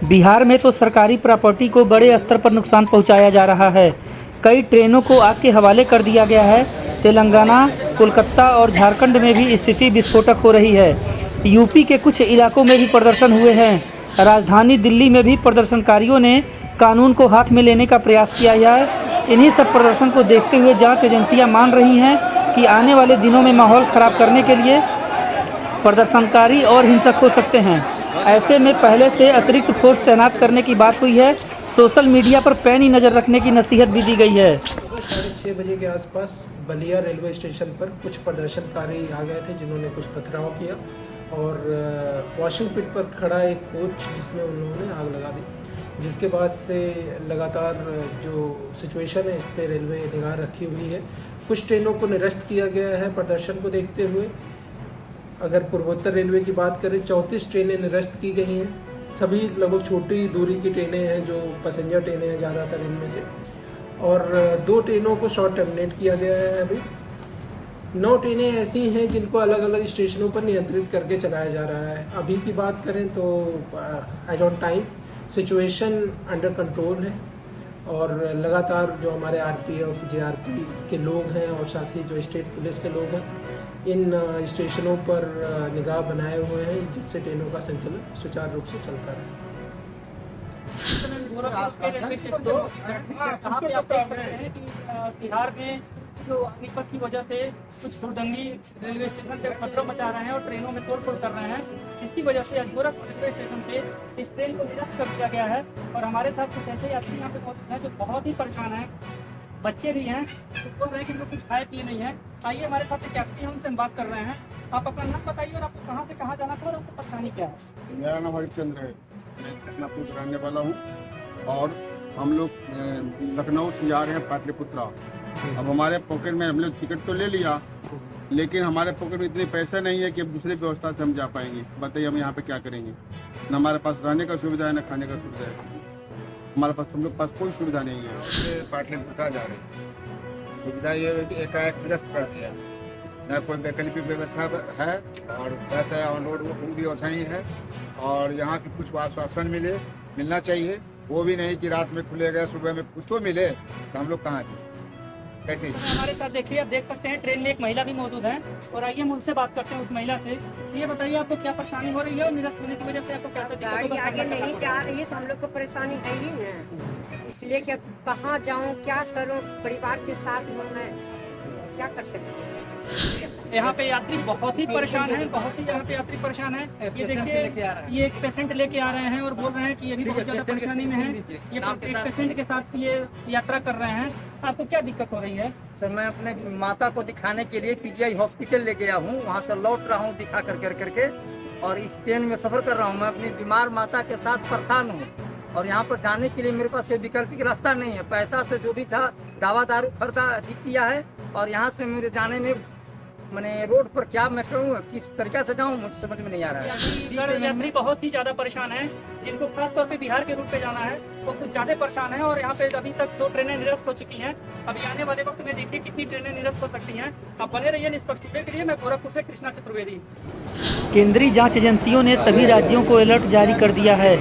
बिहार में तो सरकारी प्रॉपर्टी को बड़े स्तर पर नुकसान पहुंचाया जा रहा है। कई ट्रेनों को आग के हवाले कर दिया गया है। तेलंगाना, कोलकाता और झारखंड में भी स्थिति विस्फोटक हो रही है। यूपी के कुछ इलाकों में भी प्रदर्शन हुए हैं। राजधानी दिल्ली में भी प्रदर्शनकारियों ने कानून को हाथ में लेने का प्रयास किया है। इन्हीं सब प्रदर्शन को देखते हुए जांच एजेंसियां मान रही हैं कि आने वाले दिनों में माहौल खराब करने के लिए प्रदर्शनकारी और हिंसक हो सकते हैं। ऐसे में पहले से अतिरिक्त फोर्स तैनात करने की बात हुई है। सोशल मीडिया पर पैनी नज़र रखने की नसीहत भी दी गई है। 6:30 बजे के आसपास बलिया रेलवे स्टेशन पर कुछ प्रदर्शनकारी आ गए थे जिन्होंने कुछ पथराव किया और वॉशिंग पिट पर खड़ा एक कोच जिसमें उन्होंने आग लगा दी, जिसके बाद से लगातार जो सिचुएशन है इस पर रेलवे निगाह रखी हुई है। कुछ ट्रेनों को निरस्त किया गया है प्रदर्शन को देखते हुए। अगर पूर्वोत्तर रेलवे की बात करें 34 ट्रेनें निरस्त की गई हैं। सभी लगभग छोटी दूरी की ट्रेनें हैं जो पैसेंजर ट्रेनें हैं ज़्यादातर इनमें से, और 2 ट्रेनों को शॉर्ट टर्मिनेट किया गया है। अभी 9 ट्रेनें ऐसी हैं जिनको अलग अलग स्टेशनों पर नियंत्रित करके चलाया जा रहा है। अभी की बात करें तो as on time situation under control है और लगातार जो हमारे आरपीएफ, जेआरपी के लोग हैं और साथ ही जो स्टेट पुलिस के लोग हैं इन स्टेशनों पर निगाह बनाए हुए हैं, जिससे ट्रेनों का संचालन सुचारू रूप से चलता रहे। बिहार में जो अग्निपथ की वजह से कुछ हुड़दंगी रेलवे स्टेशन पे उपद्रव मचा रहे हैं और ट्रेनों में तोड़फोड़ कर रहे हैं, जिसकी वजह से आज गोरखपुर रेलवे स्टेशन पे इस ट्रेन को निरस्त कर दिया गया है। और हमारे साथ कुछ ऐसे यात्री यहाँ पे मौजूद हैं जो बहुत ही परेशान हैं। बच्चे भी हैं जो बोल रहे हैं कि इनको कुछ खाए पिए नहीं है। आइए हमारे साथ एक यात्री हैं, उनसे हम बात कर रहे हैं। आप अपना नाम बताइए और आपको कहाँ से कहाँ जाना था और आपको परेशानी क्या है? मेरा नाम हरिश्चंद्र है, मैं लखनऊ से रहने वाला हूँ और हम लोग लखनऊ से जा रहे हैं पाटलिपुत्रा। अब हमारे पॉकेट में हम लोग टिकट तो ले लिया, लेकिन हमारे पॉकेट में इतने पैसे नहीं है कि अब दूसरी व्यवस्था से हम जा पाएंगे। बताइए हम यहाँ पे क्या करेंगे? न हमारे पास रहने का सुविधा है, न खाने का सुविधा है। हमारे पास हम लोग पास कोई सुविधा नहीं है। पाटलिपुत्रा जा रहे हैं, सुविधा ये है कि एकाएक निरस्त कर दिया, न कोई वैकल्पिक व्यवस्था है और वैसे ऑन रोड वो भी वैसा ही है। और यहाँ की कुछ आश्वासन मिलना चाहिए, वो भी नहीं कि रात में खुले गए सुबह में कुछ तो मिले, तो हम लोग कहाँ जाए कैसे? हमारे साथ देखिए, आप देख सकते हैं ट्रेन में एक महिला भी मौजूद है और आइए हम उनसे बात करते हैं उस महिला से। ये बताइए आपको क्या परेशानी हो रही है और निरस्त होने की वजह से आपको क्या गाड़ी आगे नहीं जा रही है तो हम लोग को परेशानी है ही ना, इसलिए कि कहाँ जाऊँ, क्या करूँ, परिवार के साथ हूँ मैं, क्या कर सकती हूँ। यहाँ पे यात्री बहुत ही परेशान है, बहुत ही यहाँ पे यात्री परेशान है। ये देखिए, ये एक पेशेंट लेके आ रहे हैं और बोल रहे हैं कि ये भी बहुत ज्यादा परेशानी में है। ये एक पेशेंट के साथ ये यात्रा कर रहे हैं। आपको क्या दिक्कत हो रही है? सर, मैं अपने माता को दिखाने के लिए पीजीआई हॉस्पिटल ले गया हूँ, वहाँ से लौट रहा हूँ दिखा करके और इस ट्रेन में सफर कर रहा हूँ। मैं अपनी बीमार माता के साथ परेशान हूँ और यहाँ पर जाने के लिए मेरे पास कोई विकल्पिक रास्ता नहीं है। पैसा से जो भी था दवा दारू खरीदा किया है और यहाँ से मेरे जाने में मैंने रोड पर क्या मैं करूँ, किस तरीके से जाऊँ, मुझे समझ में नहीं आ रहा है। यात्री बहुत ही ज्यादा परेशान है, जिनको खास तौर पे बिहार के रूट पे जाना है वो कुछ ज्यादा परेशान है। और यहाँ पे अभी तक 2 ट्रेनें निरस्त हो चुकी हैं। अभी आने वाले वक्त में देखिए कितनी ट्रेनें निरस्त हो सकती हैं। आप बने रहिए निष्पक्ष टीवी के लिए। मैं गोरखपुर से कृष्णा चतुर्वेदी। केंद्रीय जांच एजेंसियों ने सभी राज्यों को अलर्ट जारी कर दिया है।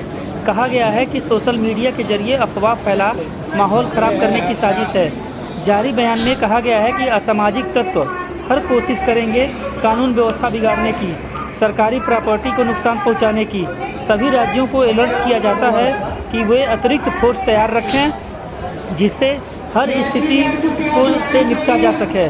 कहा गया है कि सोशल मीडिया के जरिए अफवाह फैला माहौल खराब करने की साजिश है। जारी बयान में कहा गया है कि असामाजिक तत्व हर कोशिश करेंगे कानून व्यवस्था बिगाड़ने की, सरकारी प्रॉपर्टी को नुकसान पहुंचाने की। सभी राज्यों को अलर्ट किया जाता है कि वे अतिरिक्त फोर्स तैयार रखें, जिससे हर स्थिति को से निपटा जा सके।